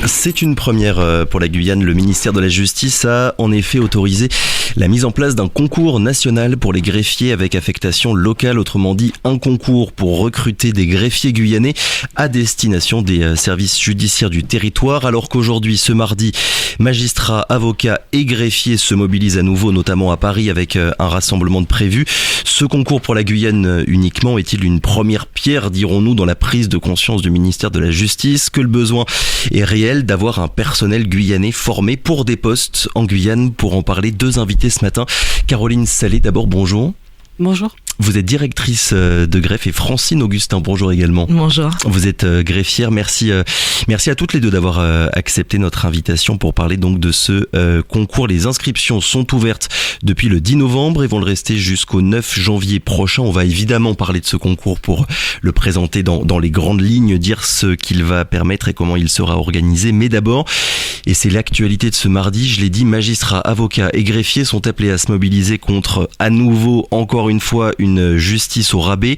C'est une première pour la Guyane. Le ministère de la Justice a en effet autorisé la mise en place d'un concours national pour les greffiers avec affectation locale, autrement dit un concours pour recruter des greffiers guyanais à destination des services judiciaires du territoire. Alors qu'aujourd'hui, ce mardi, magistrats, avocats et greffiers se mobilisent à nouveau, notamment à Paris avec un rassemblement de prévu. Ce concours pour la Guyane uniquement est-il une première pierre, dirons-nous, dans la prise de conscience du ministère de la Justice que le besoin est réel d'avoir un personnel guyanais formé pour des postes en Guyane? Pour en parler, deux invités ce matin. Caroline Salé, d'abord, bonjour. Bonjour. Vous êtes directrice de greffe et Francine Augustin, bonjour également. Bonjour. Vous êtes greffière, merci à toutes les deux d'avoir accepté notre invitation pour parler donc de ce concours. Les inscriptions sont ouvertes depuis le 10 novembre et vont le rester jusqu'au 9 janvier prochain. On va évidemment parler de ce concours pour le présenter dans les grandes lignes, dire ce qu'il va permettre et comment il sera organisé. Mais d'abord, et c'est l'actualité de ce mardi, je l'ai dit, magistrats, avocats et greffiers sont appelés à se mobiliser contre, à nouveau, encore une fois, une justice au rabais.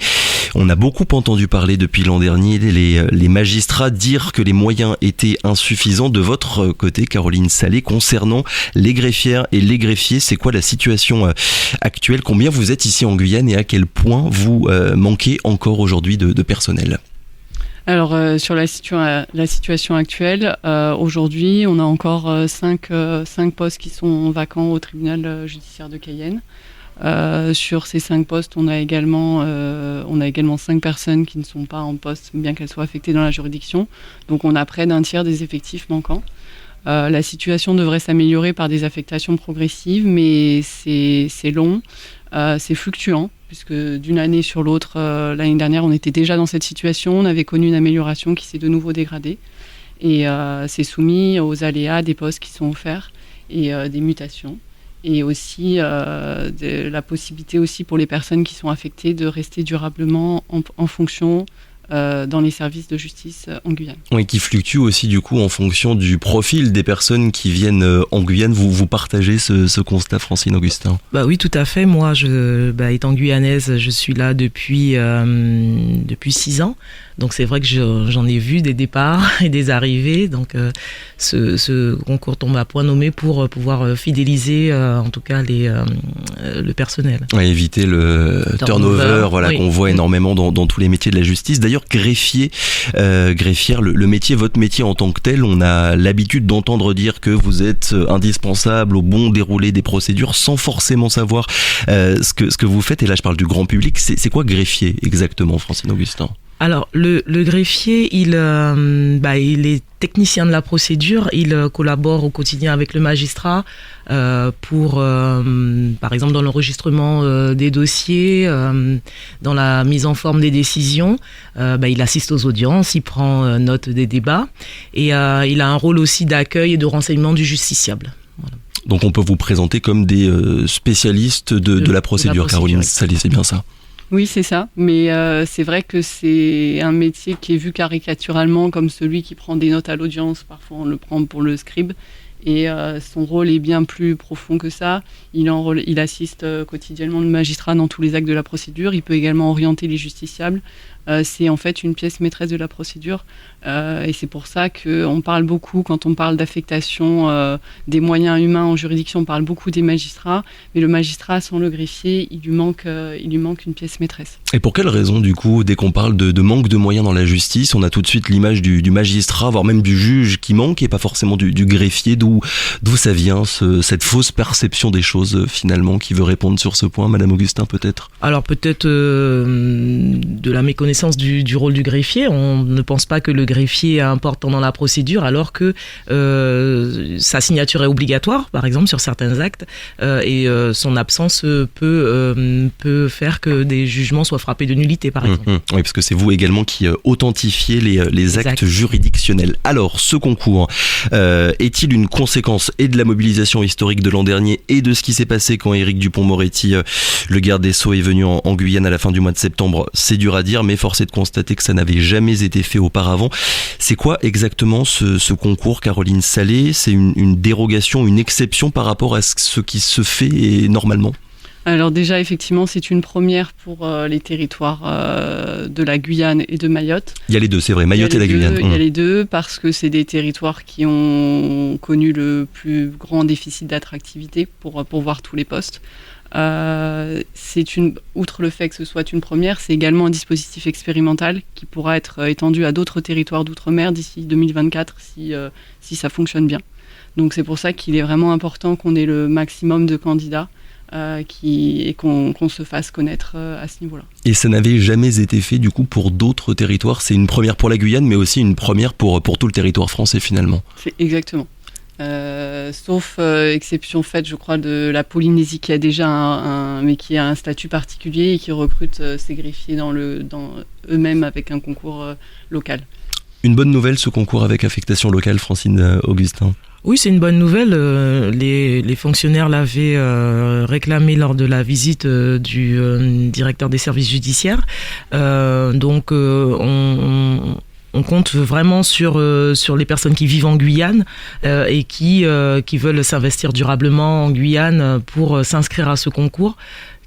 On a beaucoup entendu parler depuis l'an dernier les magistrats dire que les moyens étaient insuffisants. De votre côté, Caroline Salé, concernant les greffières et les greffiers, c'est quoi la situation actuelle? Combien vous êtes ici en Guyane et à quel point vous manquez encore aujourd'hui de personnel? Alors sur la situation actuelle, aujourd'hui on a encore 5 postes qui sont vacants au tribunal judiciaire de Cayenne. Sur ces 5 postes, on a également 5 personnes qui ne sont pas en poste, bien qu'elles soient affectées dans la juridiction. Donc on a près d'un tiers des effectifs manquants. La situation devrait s'améliorer par des affectations progressives, mais c'est long, c'est fluctuant, puisque d'une année sur l'autre, l'année dernière, on était déjà dans cette situation, on avait connu une amélioration qui s'est de nouveau dégradée, et c'est soumis aux aléas des postes qui sont offerts et des mutations. Et aussi la possibilité aussi pour les personnes qui sont affectées de rester durablement en fonction dans les services de justice en Guyane. Oui, qui fluctue aussi du coup en fonction du profil des personnes qui viennent en Guyane. Vous partagez ce constat, Francine Augustin? Bah oui, tout à fait. Moi, étant guyanaise, je suis là depuis 6 ans. Donc c'est vrai que j'en ai vu des départs et des arrivées. Donc ce concours tombe à point nommé pour pouvoir fidéliser en tout cas le personnel. Ouais, éviter le turnover oui. Qu'on voit énormément dans tous les métiers de la justice. D'ailleurs, greffier, greffière, le métier, votre métier en tant que tel, on a l'habitude d'entendre dire que vous êtes indispensable au bon déroulé des procédures sans forcément savoir ce que vous faites. Et là, je parle du grand public. C'est quoi greffier exactement, Francine Augustin? Alors, le greffier, il est technicien de la procédure, il collabore au quotidien avec le magistrat pour, par exemple, dans l'enregistrement des dossiers, dans la mise en forme des décisions. Il assiste aux audiences, il prend note des débats et il a un rôle aussi d'accueil et de renseignement du justiciable. Voilà. Donc, on peut vous présenter comme des spécialistes de la procédure, Caroline Salé, c'est bien ça? Oui, c'est ça, mais c'est vrai que c'est un métier qui est vu caricaturalement comme celui qui prend des notes à l'audience. Parfois, on le prend pour le scribe, et son rôle est bien plus profond que ça. Il assiste quotidiennement le magistrat dans tous les actes de la procédure. Il peut également orienter les justiciables. C'est en fait une pièce maîtresse de la procédure, et c'est pour ça qu'on parle beaucoup, quand on parle d'affectation des moyens humains en juridiction, on parle beaucoup des magistrats, mais le magistrat sans le greffier, il lui manque une pièce maîtresse. Et pour quelle raison, du coup, dès qu'on parle de manque de moyens dans la justice, on a tout de suite l'image du magistrat, voire même du juge qui manque, et pas forcément du greffier? D'où ça vient, cette fausse perception des choses, finalement, qui veut répondre sur ce point, Madame Augustin, peut-être? Alors peut-être de la méconnaissance du rôle du greffier. On ne pense pas que le greffier est important dans la procédure, alors que sa signature est obligatoire, par exemple, sur certains actes, et son absence peut faire que des jugements soient frappés de nullité, par exemple. Oui, parce que c'est vous également qui authentifiez les actes juridictionnels. Alors, ce concours est-il une conséquence et de la mobilisation historique de l'an dernier et de ce qui s'est passé quand Éric Dupond-Moretti, le garde des Sceaux, est venu en Guyane à la fin du mois de septembre? C'est dur à dire, mais force est de constater que ça n'avait jamais été fait auparavant. C'est quoi exactement ce concours, Caroline Salé? C'est une dérogation, une exception par rapport à ce qui se fait normalement? Alors déjà, effectivement, c'est une première pour les territoires de la Guyane et de Mayotte. Il y a les deux, c'est vrai, Mayotte et la Guyane. Il y a les deux parce que c'est des territoires qui ont connu le plus grand déficit d'attractivité pour voir tous les postes. Outre le fait que ce soit une première, c'est également un dispositif expérimental qui pourra être étendu à d'autres territoires d'outre-mer d'ici 2024 si ça fonctionne bien. Donc c'est pour ça qu'il est vraiment important qu'on ait le maximum de candidats et qu'on se fasse connaître à ce niveau-là. Et ça n'avait jamais été fait du coup pour d'autres territoires. C'est une première pour la Guyane, mais aussi une première pour tout le territoire français finalement. C'est exactement. Sauf exception faite, je crois, de la Polynésie qui a déjà mais qui a un statut particulier et qui recrute ses greffiers dans eux-mêmes avec un concours local. Une bonne nouvelle, ce concours avec affectation locale, Francine Augustin. Oui, c'est une bonne nouvelle. Les fonctionnaires l'avaient réclamé lors de la visite du directeur des services judiciaires. Donc, on compte vraiment sur les personnes qui vivent en Guyane et qui veulent s'investir durablement en Guyane pour s'inscrire à ce concours.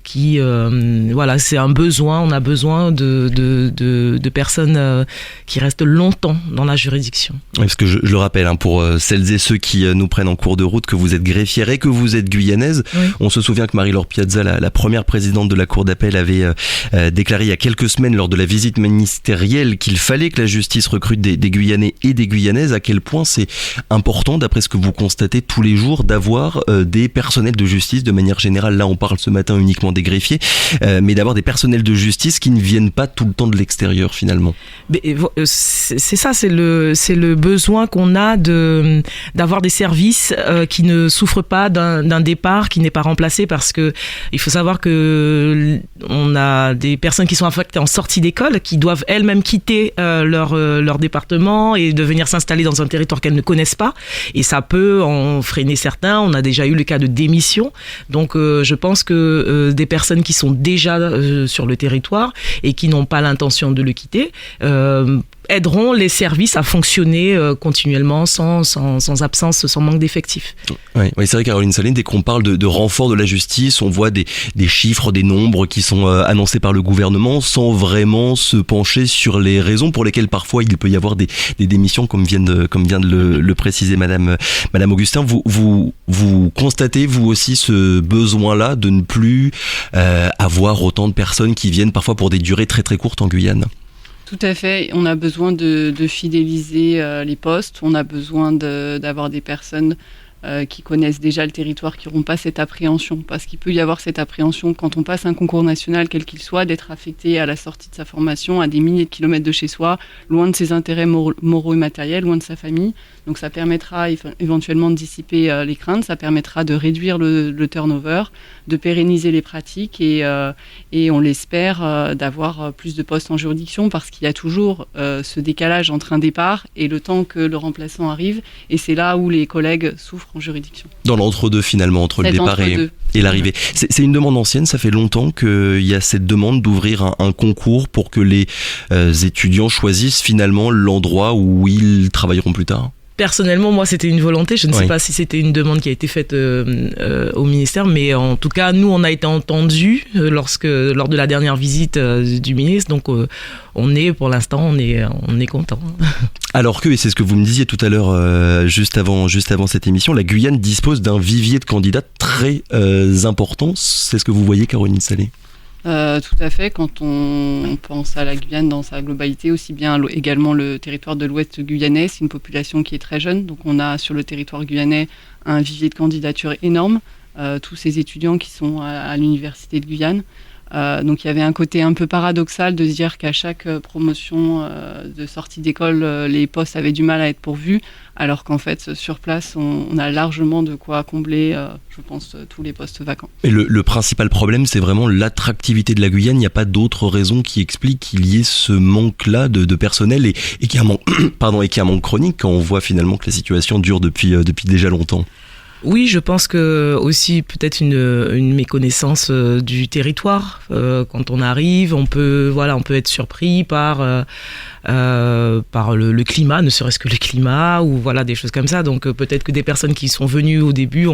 C'est un besoin. On a besoin de personnes qui restent longtemps dans la juridiction. Parce que je le rappelle, pour celles et ceux qui nous prennent en cours de route, que vous êtes greffière et que vous êtes guyanaise. Oui. On se souvient que Marie-Laure Piazza, la première présidente de la Cour d'appel, avait déclaré il y a quelques semaines lors de la visite ministérielle qu'il fallait que la justice recrute des Guyanais et des Guyanaises. À quel point c'est important, d'après ce que vous constatez tous les jours, d'avoir des personnels de justice de manière générale. Là, on parle ce matin uniquement des greffiers, mais d'avoir des personnels de justice qui ne viennent pas tout le temps de l'extérieur finalement. C'est ça, c'est le besoin qu'on a d'avoir des services qui ne souffrent pas d'un départ qui n'est pas remplacé, parce que il faut savoir que on a des personnes qui sont affectées en sortie d'école qui doivent elles-mêmes quitter leur département et de venir s'installer dans un territoire qu'elles ne connaissent pas, et ça peut en freiner certains. On a déjà eu le cas de démission. Donc je pense que des personnes qui sont déjà sur le territoire et qui n'ont pas l'intention de le quitter aideront les services à fonctionner continuellement sans absence, sans manque d'effectifs. Oui, c'est vrai, Caroline Saline, dès qu'on parle de renfort de la justice, on voit des chiffres, des nombres qui sont annoncés par le gouvernement sans vraiment se pencher sur les raisons pour lesquelles parfois il peut y avoir des démissions, comme vient de le préciser Madame Augustin. Vous constatez vous aussi ce besoin-là de ne plus avoir autant de personnes qui viennent parfois pour des durées très très courtes en Guyane? Tout à fait. On a besoin de fidéliser les postes. On a besoin d'avoir des personnes qui connaissent déjà le territoire, qui n'auront pas cette appréhension. Parce qu'il peut y avoir cette appréhension quand on passe un concours national, quel qu'il soit, d'être affecté à la sortie de sa formation à des milliers de kilomètres de chez soi, loin de ses intérêts moraux et matériels, loin de sa famille. Donc ça permettra éventuellement de dissiper les craintes, ça permettra de réduire le turnover, de pérenniser les pratiques et on l'espère d'avoir plus de postes en juridiction, parce qu'il y a toujours ce décalage entre un départ et le temps que le remplaçant arrive, et c'est là où les collègues souffrent en juridiction. Dans l'entre-deux finalement, entre le départ et l'arrivée. C'est une demande ancienne, ça fait longtemps qu'il y a cette demande d'ouvrir un concours pour que les étudiants choisissent finalement l'endroit où ils travailleront plus tard. Personnellement, moi, c'était une volonté. Je ne sais pas si c'était une demande qui a été faite au ministère, mais en tout cas, nous, on a été entendus lors de la dernière visite du ministre. Donc, pour l'instant, on est content. Alors que, et c'est ce que vous me disiez tout à l'heure, juste avant cette émission, la Guyane dispose d'un vivier de candidats très important. C'est ce que vous voyez, Caroline Salé? Tout à fait. Quand on pense à la Guyane dans sa globalité, aussi bien également le territoire de l'Ouest guyanais, c'est une population qui est très jeune. Donc on a sur le territoire guyanais un vivier de candidatures énorme. Tous ces étudiants qui sont à l'université de Guyane. Donc il y avait un côté un peu paradoxal de se dire qu'à chaque promotion de sortie d'école, les postes avaient du mal à être pourvus, alors qu'en fait sur place on a largement de quoi combler, je pense, tous les postes vacants. Et le principal problème, c'est vraiment l'attractivité de la Guyane. Il n'y a pas d'autres raisons qui expliquent qu'il y ait ce manque-là de personnel et qu'il y a un manque chronique quand on voit finalement que la situation dure depuis déjà longtemps. Oui, je pense que aussi peut-être une méconnaissance du territoire. Quand on arrive, on peut être surpris par par le climat, ne serait-ce que le climat, ou voilà, des choses comme ça. Donc peut-être que des personnes qui sont venues au début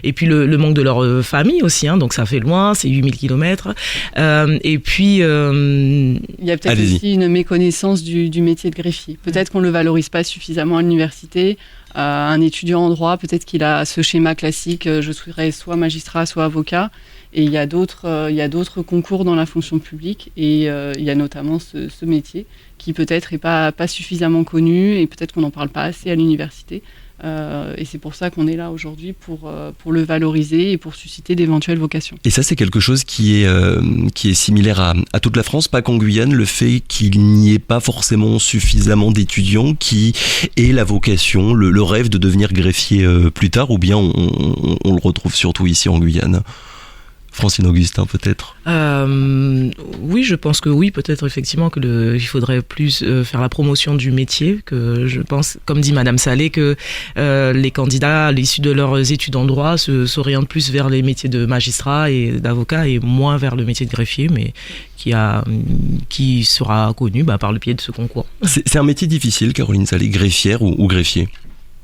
et puis le manque de leur famille aussi, hein, donc ça fait loin, c'est 8000 km. Et puis... Il y a peut-être aussi une méconnaissance du métier de greffier. Peut-être qu'on ne le valorise pas suffisamment à l'université. Un étudiant en droit, peut-être qu'il a ce schéma classique, je serai soit magistrat, soit avocat. Et il y a d'autres concours dans la fonction publique. Et il y a notamment ce métier qui peut-être n'est pas suffisamment connu et peut-être qu'on n'en parle pas assez à l'université. Et c'est pour ça qu'on est là aujourd'hui pour le valoriser et pour susciter d'éventuelles vocations. Et ça, c'est quelque chose qui est similaire à toute la France, pas qu'en Guyane, le fait qu'il n'y ait pas forcément suffisamment d'étudiants qui aient la vocation, le rêve de devenir greffier plus tard, ou bien on le retrouve surtout ici en Guyane. Francine Augustin, peut-être. Oui, je pense que oui, peut-être effectivement qu'il faudrait plus faire la promotion du métier, que je pense, comme dit Madame Salé, que les candidats à l'issue de leurs études en droit s'orientent plus vers les métiers de magistrat et d'avocat et moins vers le métier de greffier, mais qui sera connu par le biais de ce concours. C'est un métier difficile, Caroline Salé, greffière ou greffier?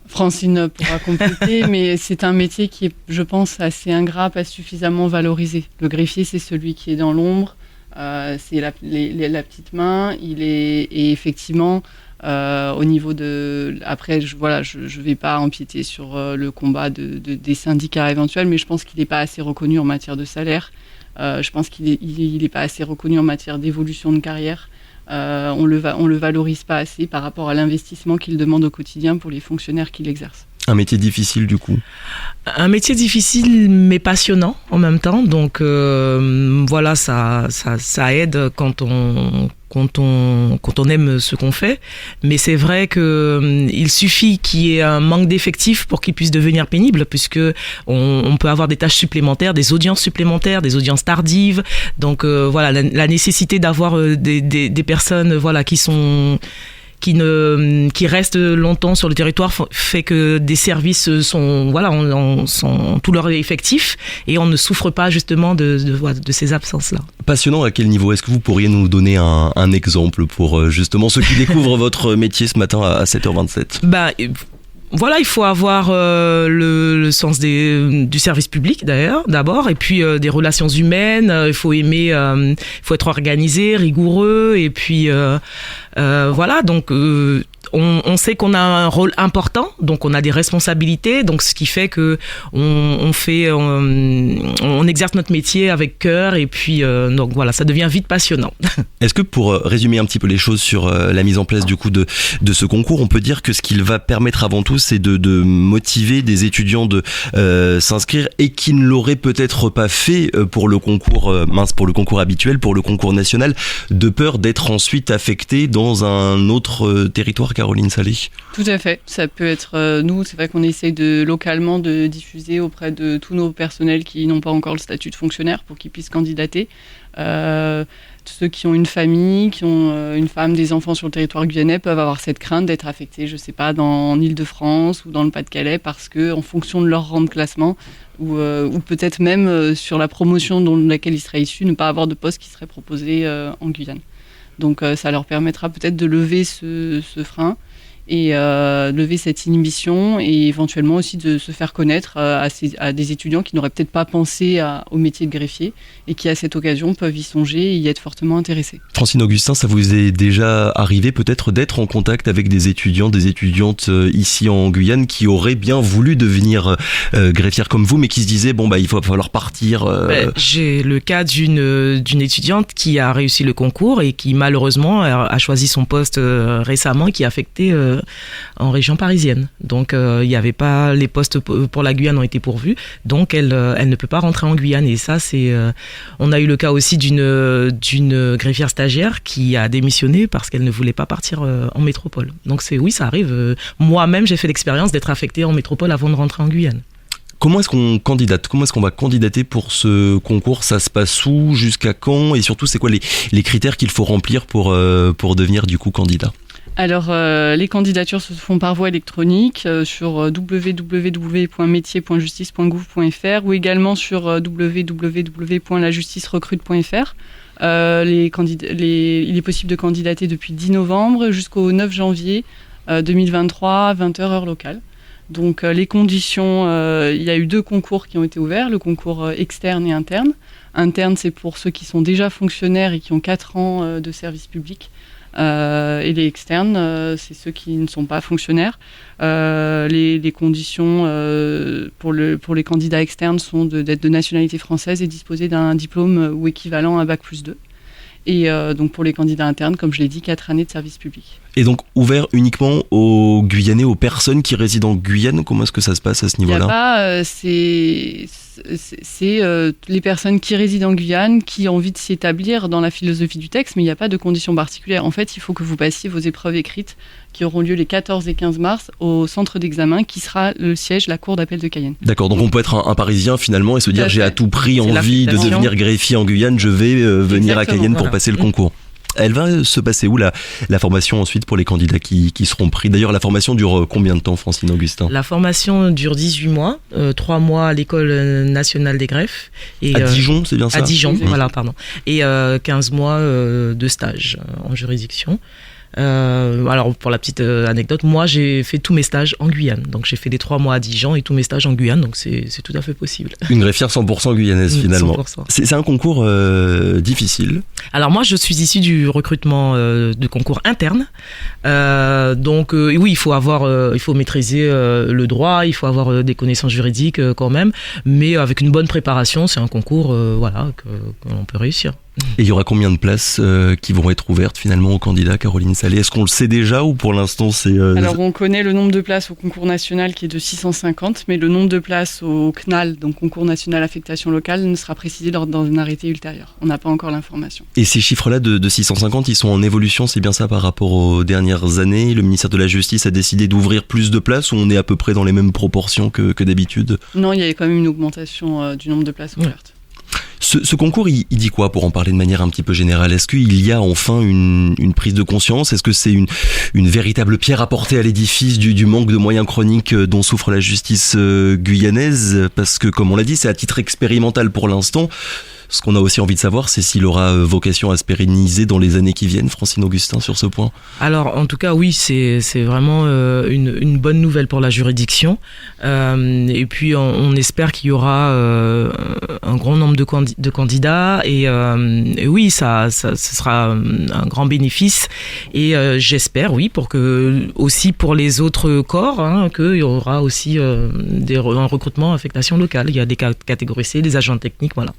Francine pourra compléter, mais c'est un métier qui est, je pense, assez ingrat, pas suffisamment valorisé. Le greffier, c'est celui qui est dans l'ombre, c'est la petite main, et effectivement, au niveau de... Après, je vais pas empiéter sur le combat des syndicats éventuels, mais je pense qu'il n'est pas assez reconnu en matière de salaire. Je pense qu'il n'est pas assez reconnu en matière d'évolution de carrière. On le valorise pas assez par rapport à l'investissement qu'il demande au quotidien pour les fonctionnaires qui l'exercent. Un métier difficile du coup. Un métier difficile mais passionnant en même temps. Donc voilà, ça aide quand on aime ce qu'on fait. Mais c'est vrai qu'il suffit qu'il y ait un manque d'effectifs pour qu'il puisse devenir pénible, puisque on peut avoir des tâches supplémentaires, des audiences supplémentaires, des audiences tardives. Donc voilà, la nécessité d'avoir des personnes qui restent longtemps sur le territoire fait que des services sont tout leur effectif et on ne souffre pas justement de ces absences-là. Passionnant à quel niveau? Est-ce que vous pourriez nous donner un exemple pour justement ceux qui découvrent votre métier ce matin à 7h27? Voilà, il faut avoir le sens du service public d'abord, et puis des relations humaines. Il faut aimer, il faut être organisé, rigoureux, et puis voilà. Donc on sait qu'on a un rôle important, donc on a des responsabilités, donc ce qui fait que on exerce notre métier avec cœur, et puis donc voilà, ça devient vite passionnant. Est-ce que pour résumer un petit peu les choses sur la mise en place du coup de ce concours, on peut dire que ce qu'il va permettre avant tout, c'est de motiver des étudiants de s'inscrire et qui ne l'auraient peut-être pas fait pour le concours pour le concours habituel, pour le concours national, de peur d'être ensuite affectés dans un autre territoire? Caroline Salé. Tout à fait, ça peut être nous, c'est vrai qu'on essaye localement de diffuser auprès de tous nos personnels qui n'ont pas encore le statut de fonctionnaire pour qu'ils puissent candidater. Ceux qui ont une famille, qui ont une femme, des enfants sur le territoire guyanais peuvent avoir cette crainte d'être affectés, je ne sais pas, en Île-de-France ou dans le Pas-de-Calais, parce qu'en fonction de leur rang de classement, ou peut-être même sur la promotion dans laquelle ils seraient issus, ne pas avoir de poste qui serait proposé en Guyane. Donc ça leur permettra peut-être de lever ce frein et lever cette inhibition, et éventuellement aussi de se faire connaître à des étudiants qui n'auraient peut-être pas pensé au métier de greffier et qui à cette occasion peuvent y songer et y être fortement intéressés. Francine Augustin, ça vous est déjà arrivé peut-être d'être en contact avec des étudiants, des étudiantes ici en Guyane qui auraient bien voulu devenir greffières comme vous, mais qui se disaient il va falloir partir J'ai le cas d'une étudiante qui a réussi le concours et qui malheureusement a choisi son poste récemment, qui est affecté en région parisienne. Donc il n'y avait pas, les postes pour la Guyane ont été pourvus, donc elle ne peut pas rentrer en Guyane. Et ça, on a eu le cas aussi d'une greffière stagiaire qui a démissionné parce qu'elle ne voulait pas partir en métropole. Donc oui, ça arrive. Moi-même, j'ai fait l'expérience d'être affectée en métropole avant de rentrer en Guyane. Comment est-ce qu'on candidate? Comment est-ce qu'on va candidater pour ce concours? Ça se passe où? Jusqu'à quand? Et surtout, c'est quoi les critères qu'il faut remplir pour devenir du coup candidat? Alors, les candidatures se font par voie électronique sur www.métier.justice.gouv.fr ou également sur www.lajusticerecrute.fr. Il est possible de candidater depuis 10 novembre jusqu'au 9 janvier 2023, 20h heure locale. Donc les conditions, il y a eu 2 concours qui ont été ouverts, le concours externe et interne. Interne, c'est pour ceux qui sont déjà fonctionnaires et qui ont 4 ans de service public. Et les externes, c'est ceux qui ne sont pas fonctionnaires. Les conditions pour les candidats externes sont d'être de nationalité française et disposer d'un diplôme ou équivalent à Bac+2. Et donc pour les candidats internes, comme je l'ai dit, 4 années de service public. Et donc ouvert uniquement aux Guyanais, aux personnes qui résident en Guyane. Comment est-ce que ça se passe à ce niveau-là ? Il n'y a pas, c'est les personnes qui résident en Guyane, qui ont envie de s'établir dans la philosophie du texte, mais il n'y a pas de conditions particulières. En fait, il faut que vous passiez vos épreuves écrites qui auront lieu les 14 et 15 mars au centre d'examen qui sera le siège, la cour d'appel de Cayenne. D'accord, donc on peut être un Parisien finalement et se dire j'ai à tout prix envie de devenir greffier en Guyane, je vais venir à Cayenne pour passer le concours. Elle va se passer où la formation ensuite pour les candidats qui seront pris ? D'ailleurs, la formation dure combien de temps, Francine Augustin ? La formation dure 18 mois, 3 mois à l'École nationale des greffes. Et, à Dijon, c'est bien ça ? À Dijon, voilà, pardon. Et 15 mois de stage en juridiction. Alors pour la petite anecdote, moi j'ai fait tous mes stages en Guyane, donc j'ai fait les 3 mois à Dijon et tous mes stages en Guyane, donc c'est tout à fait possible. Une greffière 100% guyanaise finalement. 100%. C'est un concours difficile. Alors moi je suis issue du recrutement de concours interne, donc oui il faut maîtriser le droit, il faut avoir des connaissances juridiques quand même, mais avec une bonne préparation c'est un concours que l'on peut réussir. Et il y aura combien de places qui vont être ouvertes finalement aux candidats, Caroline Salé ? Est-ce qu'on le sait déjà ou pour l'instant c'est... Alors on connaît le nombre de places au concours national qui est de 650, mais le nombre de places au CNAL, donc concours national affectation locale, ne sera précisé dans un arrêté ultérieur. On n'a pas encore l'information. Et ces chiffres-là de 650, ils sont en évolution, c'est bien ça par rapport aux dernières années ? Le ministère de la Justice a décidé d'ouvrir plus de places ou on est à peu près dans les mêmes proportions que d'habitude ? Non, il y a quand même une augmentation du nombre de places ouvertes. Ce concours, il dit quoi pour en parler de manière un petit peu générale ? Est-ce qu'il y a enfin une prise de conscience ? Est-ce que c'est une véritable pierre apportée à l'édifice du manque de moyens chroniques dont souffre la justice guyanaise ? Parce que, comme on l'a dit, c'est à titre expérimental pour l'instant. Ce qu'on a aussi envie de savoir, c'est s'il aura vocation à se pérenniser dans les années qui viennent. Francine Augustin, sur ce point. Alors, en tout cas, oui, c'est vraiment une bonne nouvelle pour la juridiction. Et puis, on espère qu'il y aura un grand nombre de candidats. Et oui, ce sera un grand bénéfice. Et j'espère, oui, aussi pour les autres corps, qu'il y aura aussi un recrutement affectation locale. Il y a des catégories C, des agents techniques, voilà.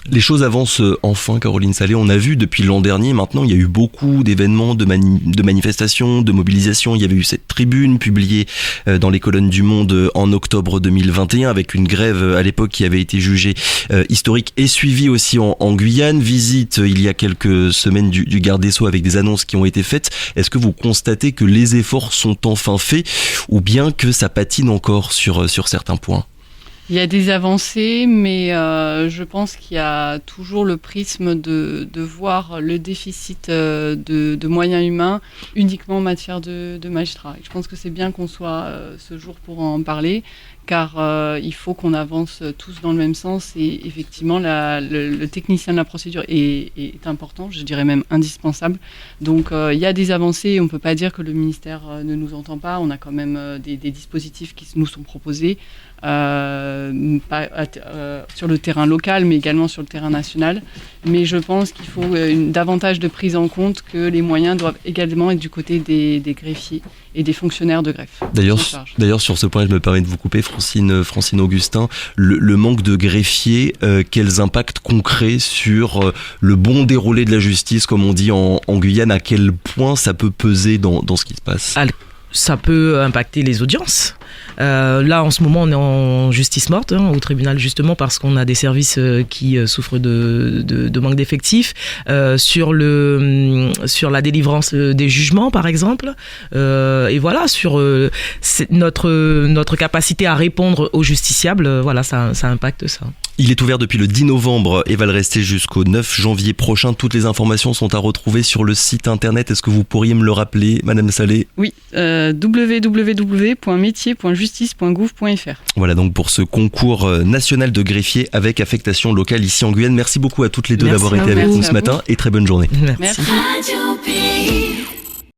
Les choses avancent enfin, Caroline Salé. On a vu depuis l'an dernier, maintenant, il y a eu beaucoup d'événements, de manifestations, de mobilisations. Il y avait eu cette tribune publiée dans les colonnes du Monde en octobre 2021 avec une grève à l'époque qui avait été jugée historique et suivie aussi en Guyane. Visite il y a quelques semaines du garde des Sceaux avec des annonces qui ont été faites. Est-ce que vous constatez que les efforts sont enfin faits ou bien que ça patine encore sur certains points ? Il y a des avancées, mais je pense qu'il y a toujours le prisme de voir le déficit de moyens humains uniquement en matière de magistrats. Et je pense que c'est bien qu'on soit ce jour pour en parler, car il faut qu'on avance tous dans le même sens. Et effectivement, le technicien de la procédure est important, je dirais même indispensable. Donc il y a des avancées et on ne peut pas dire que le ministère ne nous entend pas. On a quand même des dispositifs qui nous sont proposés. Sur le terrain local mais également sur le terrain national, mais je pense qu'il faut davantage de prise en compte, que les moyens doivent également être du côté des greffiers et des fonctionnaires de greffe. D'ailleurs sur ce point je me permets de vous couper, Francine Augustin, le manque de greffiers, quels impacts concrets sur le bon déroulé de la justice comme on dit en Guyane, à quel point ça peut peser dans ce qui se passe ? Ça peut impacter les audiences. Là, en ce moment, on est en justice morte au tribunal, justement parce qu'on a des services qui souffrent de manque d'effectifs. Sur la délivrance des jugements, par exemple. Et voilà, sur notre capacité à répondre aux justiciables, voilà, ça impacte ça. Il est ouvert depuis le 10 novembre et va le rester jusqu'au 9 janvier prochain. Toutes les informations sont à retrouver sur le site internet. Est-ce que vous pourriez me le rappeler, Madame Salé ? Oui, www.métier.gouv.fr. greffier.justice.gouv.fr. Voilà donc pour ce concours national de greffier avec affectation locale ici en Guyane. Merci beaucoup à toutes les deux Merci d'avoir été à avec vous. nous ce matin et très bonne journée. Merci. Merci.